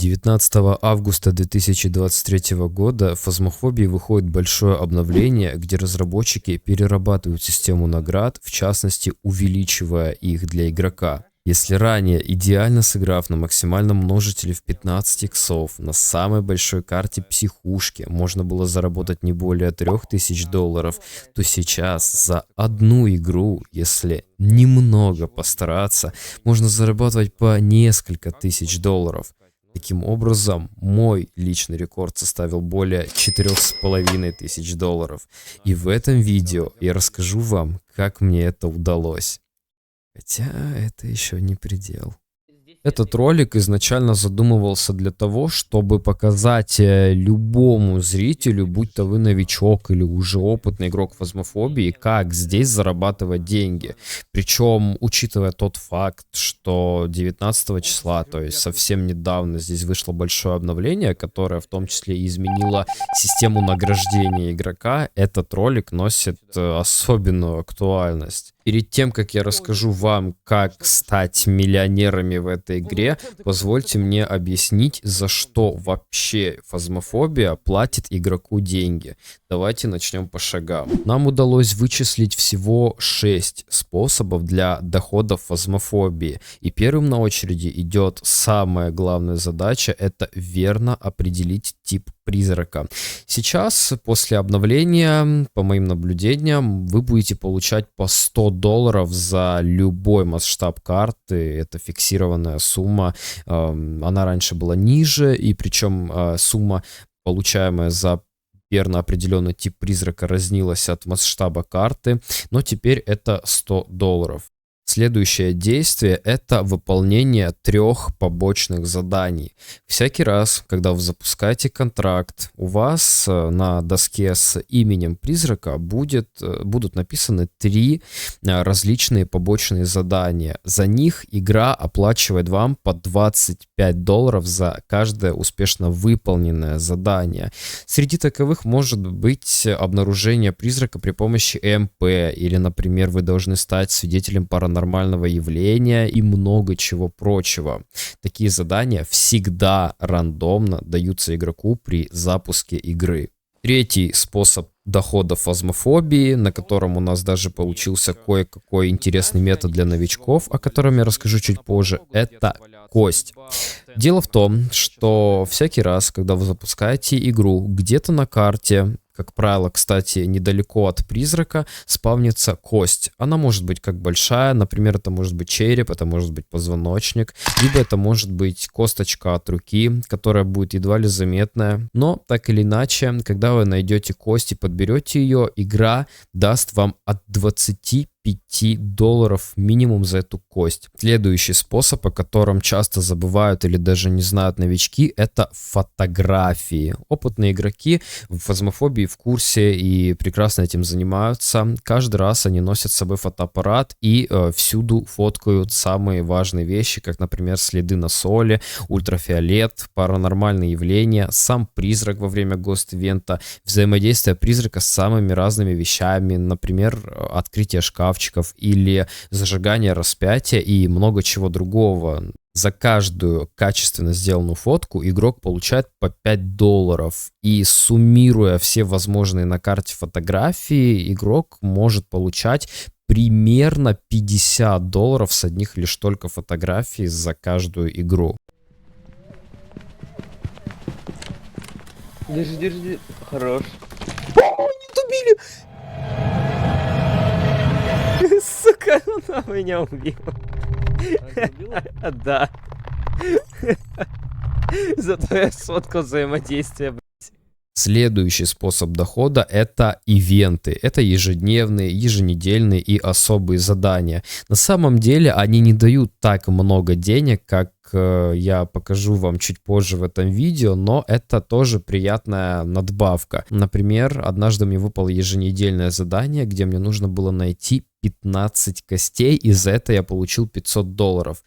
19 августа 2023 года в Phasmophobia выходит большое обновление, где разработчики перерабатывают систему наград, в частности увеличивая их для игрока. Если ранее, идеально сыграв на максимальном множителе в 15 иксов на самой большой карте психушки, можно было заработать не более $3000, то сейчас за одну игру, если немного постараться, можно зарабатывать по несколько тысяч долларов. Таким образом, мой личный рекорд составил более $4500. И в этом видео я расскажу вам, как мне это удалось. Хотя это еще не предел. Этот ролик изначально задумывался для того, чтобы показать любому зрителю, будь то вы новичок или уже опытный игрок Phasmophobia, как здесь зарабатывать деньги. Причем, учитывая тот факт, что 19 числа, то есть совсем недавно, здесь вышло большое обновление, которое в том числе и изменило систему награждения игрока, этот ролик носит особенную актуальность. Перед тем, как я расскажу вам, как стать миллионерами в этой игре, позвольте мне объяснить, за что вообще Phasmophobia платит игроку деньги. Давайте начнем по шагам. Нам удалось вычислить всего 6 способов для дохода Phasmophobia. И первым на очереди идет самая главная задача, это верно определить тип призрака. Сейчас, после обновления, по моим наблюдениям, вы будете получать по $100 за любой масштаб карты. Это фиксированная сумма. Она раньше была ниже, и причем сумма, получаемая за верно определенный тип призрака, разнилась от масштаба карты, но теперь это $100. Следующее действие — это выполнение 3 побочных заданий. Всякий раз, когда вы запускаете контракт, у вас на доске с именем призрака будут написаны 3 различные побочные задания. За них игра оплачивает вам по $25 за каждое успешно выполненное задание. Среди таковых может быть обнаружение призрака при помощи ЭМП, или, например, вы должны стать свидетелем паранормального явления и много чего прочего. Такие задания всегда рандомно даются игроку при запуске игры. Третий способ дохода Phasmophobia, на котором у нас даже получился кое-какой интересный метод для новичков, о котором я расскажу чуть позже, это кость. Дело в том, что всякий раз, когда вы запускаете игру, где-то на карте, как правило, кстати, недалеко от призрака, спавнится кость. Она может быть как большая, например, это может быть череп, это может быть позвоночник, либо это может быть косточка от руки, которая будет едва ли заметная. Но, так или иначе, когда вы найдете кость и подберете ее, игра даст вам от $25 минимум за эту кость. Следующий способ, о котором часто забывают или даже не знают новички, это фотографии. Опытные игроки в Phasmophobia в курсе и прекрасно этим занимаются. Каждый раз они носят с собой фотоаппарат и всюду фоткают самые важные вещи, как, например, следы на соли, ультрафиолет, паранормальные явления, сам призрак во время гост-ивента, взаимодействие призрака с самыми разными вещами, например, открытие шкафчиков или зажигание распятия и много чего другого. За каждую качественно сделанную фотку игрок получает по $5. И суммируя все возможные на карте фотографии, игрок может получать примерно $50 с одних лишь только фотографий за каждую игру. Держи, хорош. Не тубили! Сука, она меня убила. Да. Зато я сфоткал взаимодействие, блядь. Следующий способ дохода — это ивенты. Это ежедневные, еженедельные и особые задания. На самом деле они не дают так много денег, как я покажу вам чуть позже в этом видео, но это тоже приятная надбавка. Например, однажды мне выпало еженедельное задание, где мне нужно было найти 15 костей, и за это я получил $500.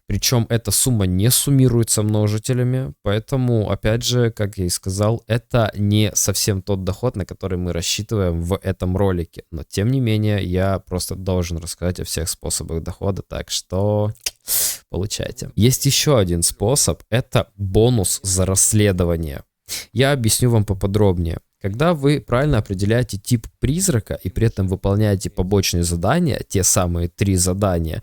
Причем эта сумма не суммируется множителями, поэтому, опять же, как я и сказал, это не совсем тот доход, на который мы рассчитываем в этом ролике. Но, тем не менее, я просто должен рассказать о всех способах дохода, так что получайте. Есть еще один способ, это бонус за расследование. Я объясню вам поподробнее. Когда вы правильно определяете тип призрака и при этом выполняете побочные задания, те самые 3 задания,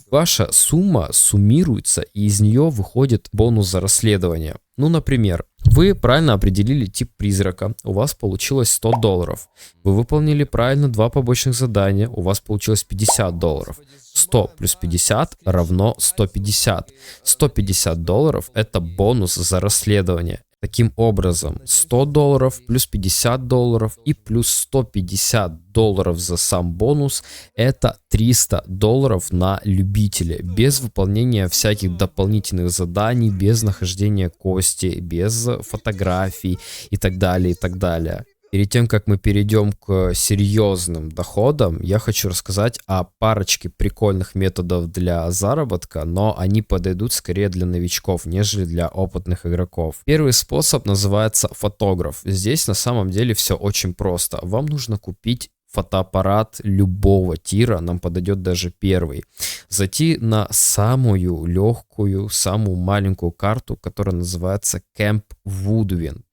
ваша сумма суммируется и из нее выходит бонус за расследование. Ну, например, вы правильно определили тип призрака, у вас получилось $100. Вы выполнили правильно 2 побочных задания, у вас получилось $50. 100 плюс 50 равно 150. $150 это бонус за расследование. Таким образом, $100 плюс $50 и плюс $150 за сам бонус – это $300 на любителя, без выполнения всяких дополнительных заданий, без нахождения кости, без фотографий и так далее, и так далее. Перед тем, как мы перейдем к серьезным доходам, я хочу рассказать о парочке прикольных методов для заработка, но они подойдут скорее для новичков, нежели для опытных игроков. Первый способ называется фотограф. Здесь на самом деле все очень просто. Вам нужно купить фотоаппарат любого тира, нам подойдет даже первый. Зайти на самую легкую, самую маленькую карту, которая называется Camp Woodwind.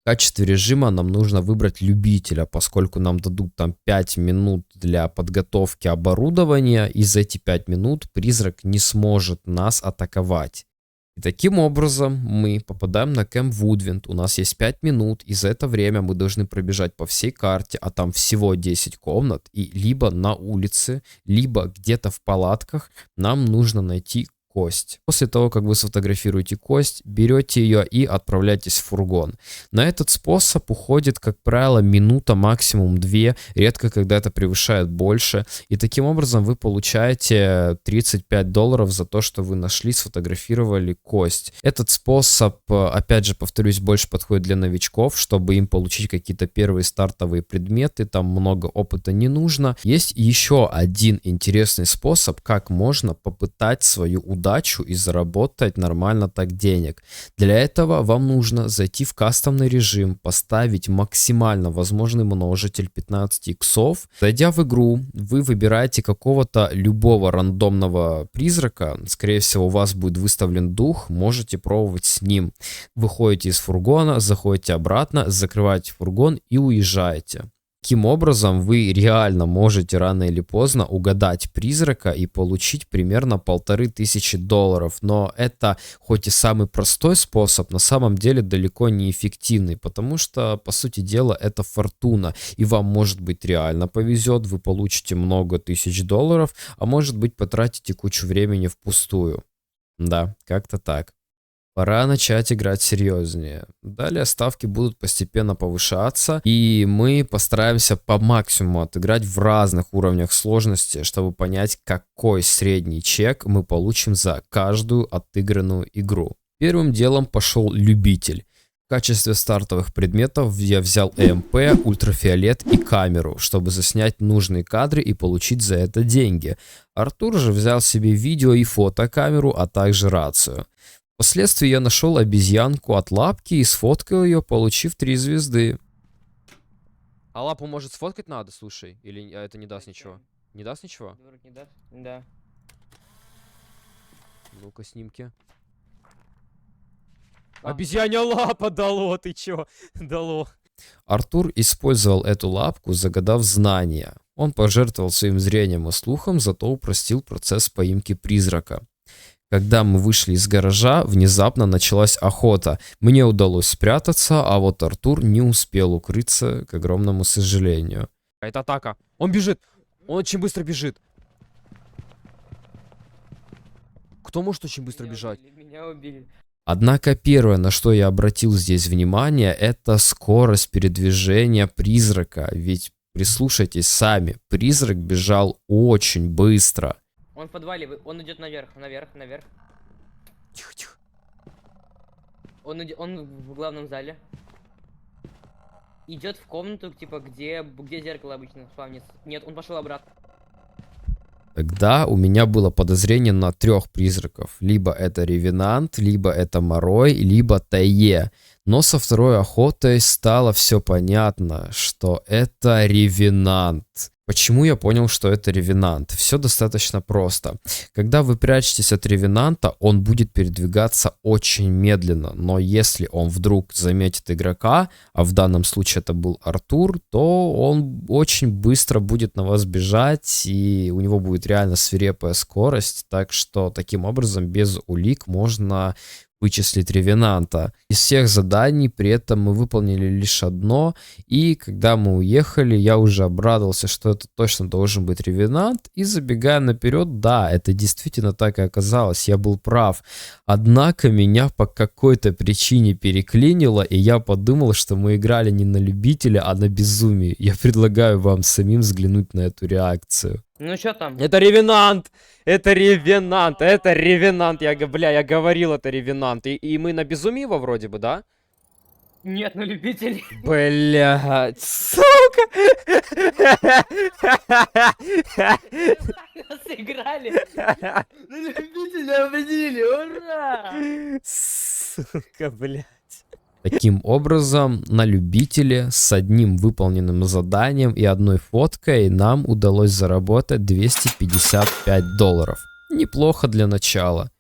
В качестве режима нам нужно выбрать любителя, поскольку нам дадут там 5 минут для подготовки оборудования, и за эти 5 минут призрак не сможет нас атаковать. И таким образом мы попадаем на Camp Woodwind, у нас есть 5 минут, и за это время мы должны пробежать по всей карте, а там всего 10 комнат, и либо на улице, либо где-то в палатках нам нужно найти кость. После того, как вы сфотографируете кость, берете ее и отправляетесь в фургон. На этот способ уходит, как правило, минута, максимум 2, редко когда это превышает больше. И таким образом вы получаете $35 за то, что вы нашли, сфотографировали кость. Этот способ, опять же, повторюсь, больше подходит для новичков, чтобы им получить какие-то первые стартовые предметы, там много опыта не нужно. Есть еще один интересный способ, как можно попытать свою удачу и заработать нормально так денег. Для этого вам нужно зайти в кастомный режим, поставить максимально возможный множитель 15 иксов. Зайдя в игру, вы выбираете какого-то любого рандомного призрака, скорее всего у вас будет выставлен дух, можете пробовать с ним. Выходите из фургона, заходите обратно, закрываете фургон и уезжаете. Таким образом, вы реально можете рано или поздно угадать призрака и получить примерно $1500. Но это хоть и самый простой способ, на самом деле далеко не эффективный, потому что, по сути дела, это фортуна. И вам, может быть, реально повезет, вы получите много тысяч долларов, а может быть, потратите кучу времени впустую. Да, как-то так. Пора начать играть серьезнее. Далее ставки будут постепенно повышаться, и мы постараемся по максимуму отыграть в разных уровнях сложности, чтобы понять, какой средний чек мы получим за каждую отыгранную игру. Первым делом пошел любитель. В качестве стартовых предметов я взял ЭМП, ультрафиолет и камеру, чтобы заснять нужные кадры и получить за это деньги. Артур же взял себе видео и фотокамеру, а также рацию. Впоследствии я нашел обезьянку от лапки и сфоткал ее, получив 3 звезды. А лапу, может, сфоткать надо, слушай? Или это не даст ничего? Не даст ничего? Не даст? Да. Ну-ка, снимки. А. Обезьяня лапа дало, ты чё? Дало. Артур использовал эту лапку, загадав знания. Он пожертвовал своим зрением и слухом, зато упростил процесс поимки призрака. Когда мы вышли из гаража, внезапно началась охота. Мне удалось спрятаться, а вот Артур не успел укрыться, к огромному сожалению. Это атака. Он бежит. Он очень быстро бежит. Кто может очень быстро бежать? Меня убили. Однако первое, на что я обратил здесь внимание, это скорость передвижения призрака. Ведь прислушайтесь сами, призрак бежал очень быстро. Он в подвале, он идет наверх. Тихо, тихо. Он в главном зале. Идет в комнату, типа, где зеркало обычно спавнится. Нет, он пошел обратно. Тогда у меня было подозрение на 3 призраков. Либо это Ревенант, либо это Морой, либо Тае. Но со второй охотой стало все понятно, что это ревенант. Почему я понял, что это ревенант? Все достаточно просто. Когда вы прячетесь от ревенанта, он будет передвигаться очень медленно. Но если он вдруг заметит игрока, а в данном случае это был Артур, то он очень быстро будет на вас бежать, и у него будет реально свирепая скорость. Так что таким образом без улик можно вычислить ревенанта. Из всех заданий при этом мы выполнили лишь одно, и когда мы уехали, я уже обрадовался, что это точно должен быть ревенант, и забегая наперед, да, это действительно так и оказалось, я был прав. Однако меня по какой-то причине переклинило, и я подумал, что мы играли не на любителя, а на безумие. Я предлагаю вам самим взглянуть на эту реакцию. Ну что там? Это ревенант! Это ревенант! Это ревенант! Я говорил, это ревенант. И мы на безумии его вроде бы, да? Нет, ну любитель. Блядь, сука! Сыграли. Ну любителя победили, ура! Сука, блядь. Таким образом, на любителе с одним выполненным заданием и одной фоткой нам удалось заработать $255. Неплохо для начала.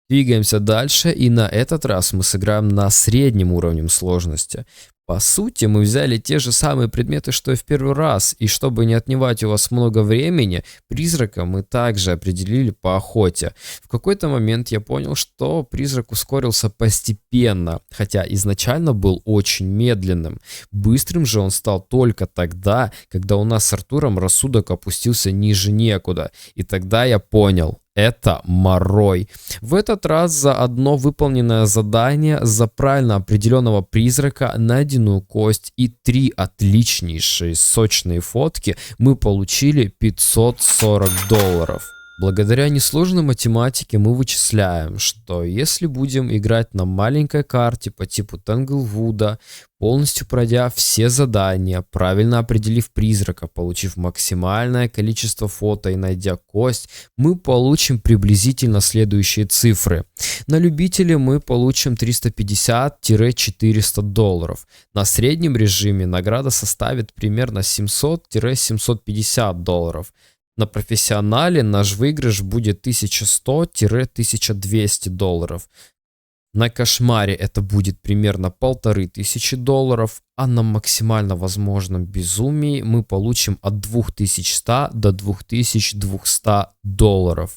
Двигаемся дальше, и на этот раз мы сыграем на среднем уровне сложности. По сути, мы взяли те же самые предметы, что и в первый раз, и чтобы не отнимать у вас много времени, призрака мы также определили по охоте. В какой-то момент я понял, что призрак ускорился постепенно, хотя изначально был очень медленным. Быстрым же он стал только тогда, когда у нас с Артуром рассудок опустился ниже некуда, и тогда я понял. Это Морой. В этот раз за одно выполненное задание за правильно определенного призрака, найденную кость и 3 отличнейшие сочные фотки мы получили $540. Благодаря несложной математике мы вычисляем, что если будем играть на маленькой карте по типу Тэнглвуда, полностью пройдя все задания, правильно определив призрака, получив максимальное количество фото и найдя кость, мы получим приблизительно следующие цифры. На любителя мы получим $350-400. На среднем режиме награда составит примерно $700-750. На профессионале наш выигрыш будет $1100-1200. На кошмаре это будет примерно $1500, а на максимально возможном безумии мы получим от 2100 до $2200.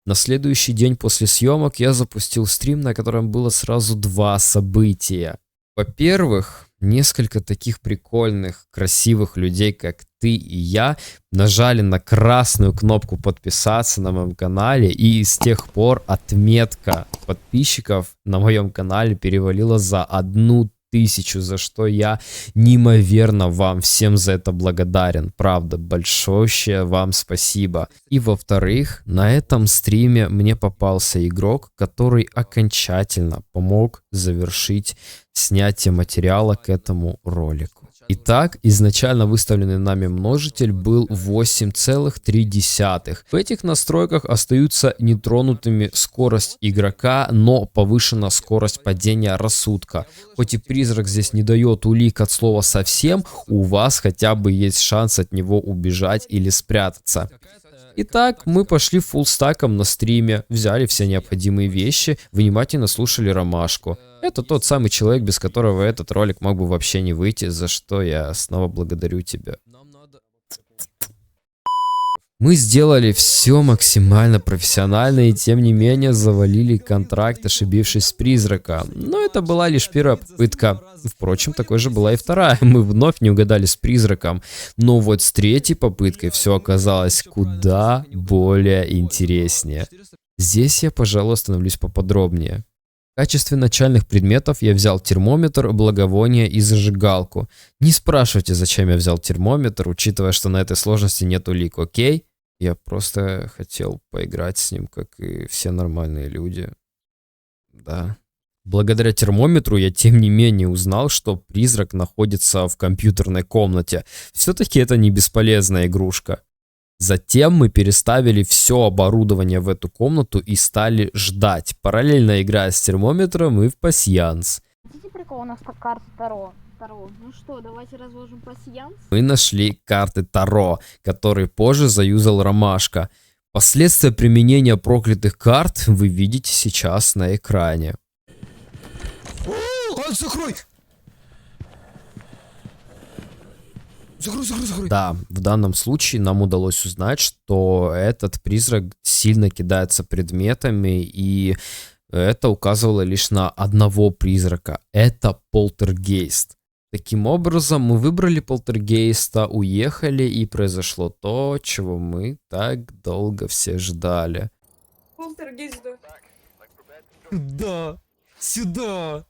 На следующий день после съемок я запустил стрим, на котором было сразу 2 события. Во-первых, несколько таких прикольных, красивых людей, как ты и я, нажали на красную кнопку подписаться на моем канале, и с тех пор отметка подписчиков на моем канале перевалила за 1000, за что я неимоверно вам всем за это благодарен. Правда, большое вам спасибо. И во-вторых, на этом стриме мне попался игрок, который окончательно помог завершить снятие материала к этому ролику. Итак, изначально выставленный нами множитель был 8,3. В этих настройках остаются нетронутыми скорость игрока, но повышена скорость падения рассудка. Хоть и призрак здесь не дает улик от слова совсем, у вас хотя бы есть шанс от него убежать или спрятаться. Итак, мы пошли фуллстаком на стриме, взяли все необходимые вещи, внимательно слушали Ромашку. Это тот самый человек, без которого этот ролик мог бы вообще не выйти, за что я снова благодарю тебя. Мы сделали все максимально профессионально и тем не менее завалили контракт, ошибившись с призрака. Но это была лишь первая попытка. Впрочем, такой же была и вторая. Мы вновь не угадали с призраком. Но вот с третьей попыткой все оказалось куда более интереснее. Здесь я, пожалуй, остановлюсь поподробнее. В качестве начальных предметов я взял термометр, благовоние и зажигалку. Не спрашивайте, зачем я взял термометр, учитывая, что на этой сложности нет улик, окей? Я просто хотел поиграть с ним, как и все нормальные люди. Да. Благодаря термометру я тем не менее узнал, что призрак находится в компьютерной комнате. Все-таки это не бесполезная игрушка. Затем мы переставили все оборудование в эту комнату и стали ждать, параллельно играя с термометром и в пасьянс. сколько у нас карт Таро? Ну что, давайте разложим пасьянс. Мы нашли карты Таро, которые позже заюзал Ромашка. Последствия применения проклятых карт вы видите сейчас на экране. Закрой! Закрой. Да, в данном случае нам удалось узнать, что этот призрак сильно кидается предметами, и это указывало лишь на одного призрака. Это полтергейст. Таким образом, мы выбрали полтергейста, уехали, и произошло то, чего мы так долго все ждали. Полтергейст, да. Да, сюда,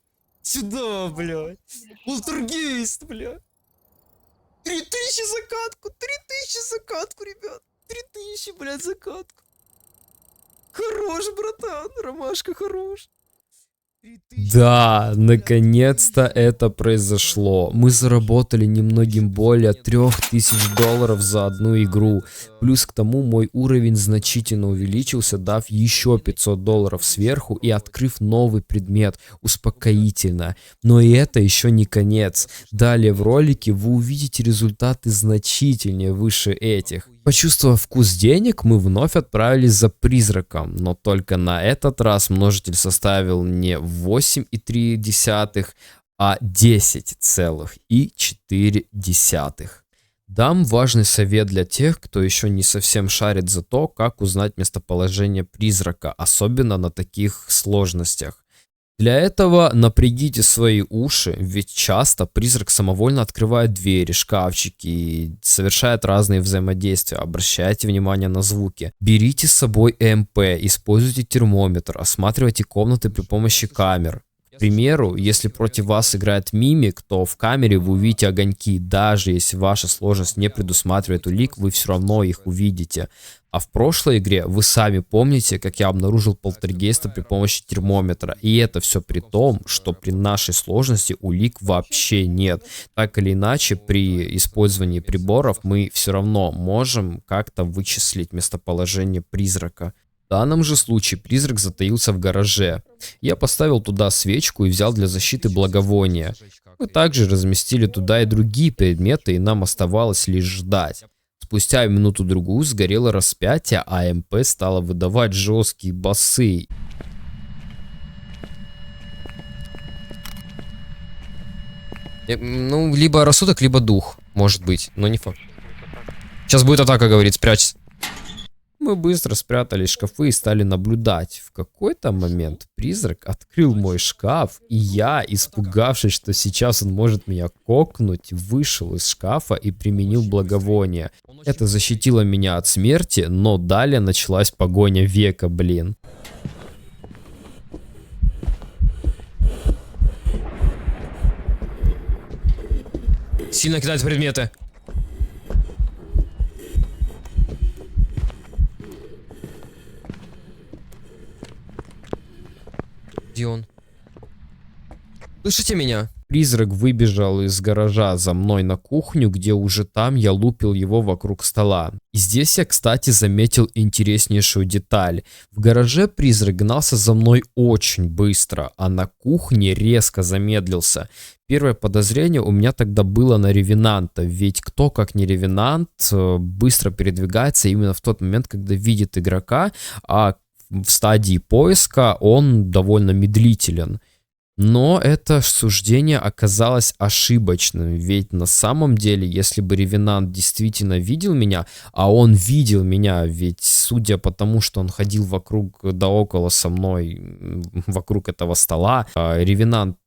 блядь. Полтергейст, блядь. 3000 закатку, 3000 закатку, ребят. 3000, блядь, закатку. Хорош, братан, Ромашка хорош. 3000. Да, наконец-то это произошло. Мы заработали немногим более $3000 за одну игру. Плюс к тому мой уровень значительно увеличился, дав еще $500 сверху и открыв новый предмет. Успокоительно. Но и это еще не конец. Далее в ролике вы увидите результаты значительнее выше этих. Почувствовав вкус денег, мы вновь отправились за призраком, но только на этот раз множитель составил не 8,3, а 10,4. Дам важный совет для тех, кто еще не совсем шарит за то, как узнать местоположение призрака, особенно на таких сложностях. Для этого напрягите свои уши, ведь часто призрак самовольно открывает двери, шкафчики и совершает разные взаимодействия. Обращайте внимание на звуки. Берите с собой ЭМП, используйте термометр, осматривайте комнаты при помощи камер. К примеру, если против вас играет мимик, то в камере вы увидите огоньки. Даже если ваша сложность не предусматривает улик, вы все равно их увидите. А в прошлой игре вы сами помните, как я обнаружил полтергейста при помощи термометра. И это все при том, что при нашей сложности улик вообще нет. Так или иначе, при использовании приборов мы все равно можем как-то вычислить местоположение призрака. В данном же случае призрак затаился в гараже. Я поставил туда свечку и взял для защиты благовония. Мы также разместили туда и другие предметы, и нам оставалось лишь ждать. Спустя минуту-другую сгорело распятие, а МП стало выдавать жесткие басы. Ну, либо рассудок, либо дух, может быть, но не факт. Сейчас будет атака, говорит, спрячься. Мы быстро спрятали шкафы и стали наблюдать. В какой-то момент призрак открыл мой шкаф, и я, испугавшись, что сейчас он может меня кокнуть, вышел из шкафа и применил благовоние. Это защитило меня от смерти, но далее началась погоня века, блин. Сильно кидать предметы. Где он? Слышите меня? Призрак выбежал из гаража за мной на кухню, где уже там я лупил его вокруг стола. И здесь я, кстати, заметил интереснейшую деталь. В гараже призрак гнался за мной очень быстро, а на кухне резко замедлился. Первое подозрение у меня тогда было на Ревенанта, ведь кто как не Ревенант быстро передвигается именно в тот момент, когда видит игрока, а в стадии поиска он довольно медлителен. Но это суждение оказалось ошибочным, ведь на самом деле, если бы Ревенант действительно видел меня, а он видел меня, ведь судя по тому, что он ходил вокруг да около со мной, вокруг этого стола, Ревенант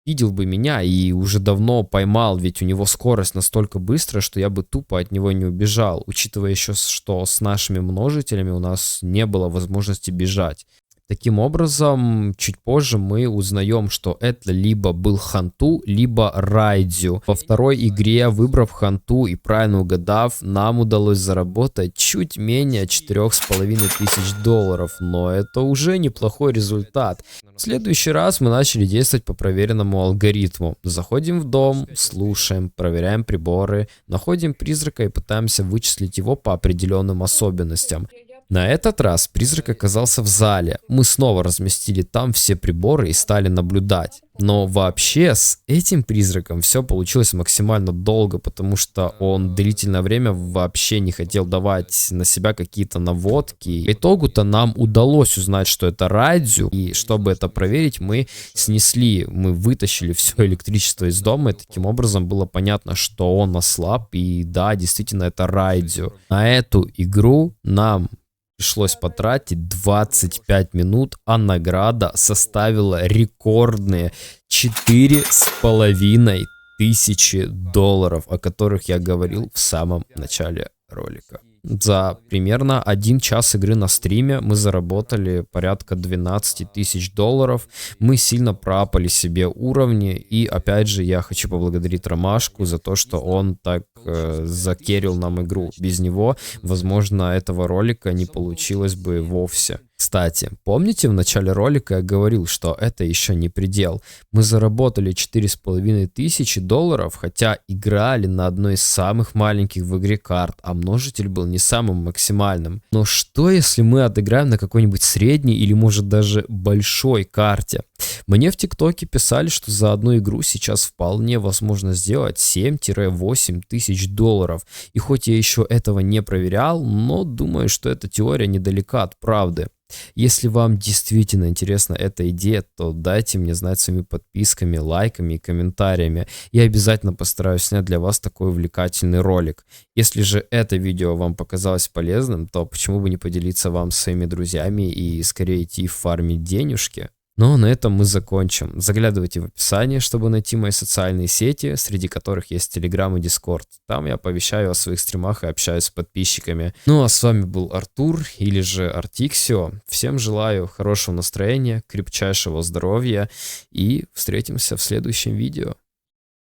видел бы меня и уже давно поймал, ведь у него скорость настолько быстрая, что я бы тупо от него не убежал, учитывая еще, что с нашими множителями у нас не было возможности бежать. Таким образом, чуть позже мы узнаем, что это либо был Ханту, либо Райдзю. Во второй игре, выбрав Ханту и правильно угадав, нам удалось заработать чуть менее $4500, но это уже неплохой результат. В следующий раз мы начали действовать по проверенному алгоритму. Заходим в дом, слушаем, проверяем приборы, находим призрака и пытаемся вычислить его по определенным особенностям. На этот раз призрак оказался в зале. Мы снова разместили там все приборы и стали наблюдать. Но вообще с этим призраком все получилось максимально долго, потому что он длительное время вообще не хотел давать на себя какие-то наводки. По итогу-то нам удалось узнать, что это Райдзю, и чтобы это проверить, мы вытащили все электричество из дома, и таким образом было понятно, что он ослаб, и да, действительно это Райдзю. На эту игру нам пришлось потратить 25 минут, а награда составила рекордные $4500, о которых я говорил в самом начале ролика. За примерно 1 час игры на стриме мы заработали порядка $12 000. Мы сильно проапали себе уровни. И опять же я хочу поблагодарить Ромашку за то, что он так закерил нам игру. Без него, возможно, этого ролика не получилось бы вовсе. Кстати, помните в начале ролика я говорил, что это еще не предел. Мы заработали $4500, хотя играли на одной из самых маленьких в игре карт, а множитель был не самым максимальным. Но что если мы отыграем на какой-нибудь средней или может даже большой карте? Мне в ТикТоке писали, что за одну игру сейчас вполне возможно сделать $7-8 тысяч. И хоть я еще этого не проверял, но думаю, что эта теория недалека от правды. Если вам действительно интересна эта идея, то дайте мне знать своими подписками, лайками и комментариями. Я обязательно постараюсь снять для вас такой увлекательный ролик. Если же это видео вам показалось полезным, то почему бы не поделиться вам со своими друзьями и скорее идти фармить денежки? Но на этом мы закончим. Заглядывайте в описание, чтобы найти мои социальные сети, среди которых есть Telegram и Discord. Там я оповещаю о своих стримах и общаюсь с подписчиками. Ну а с вами был Артур, или же Артиксио. Всем желаю хорошего настроения, крепчайшего здоровья и встретимся в следующем видео.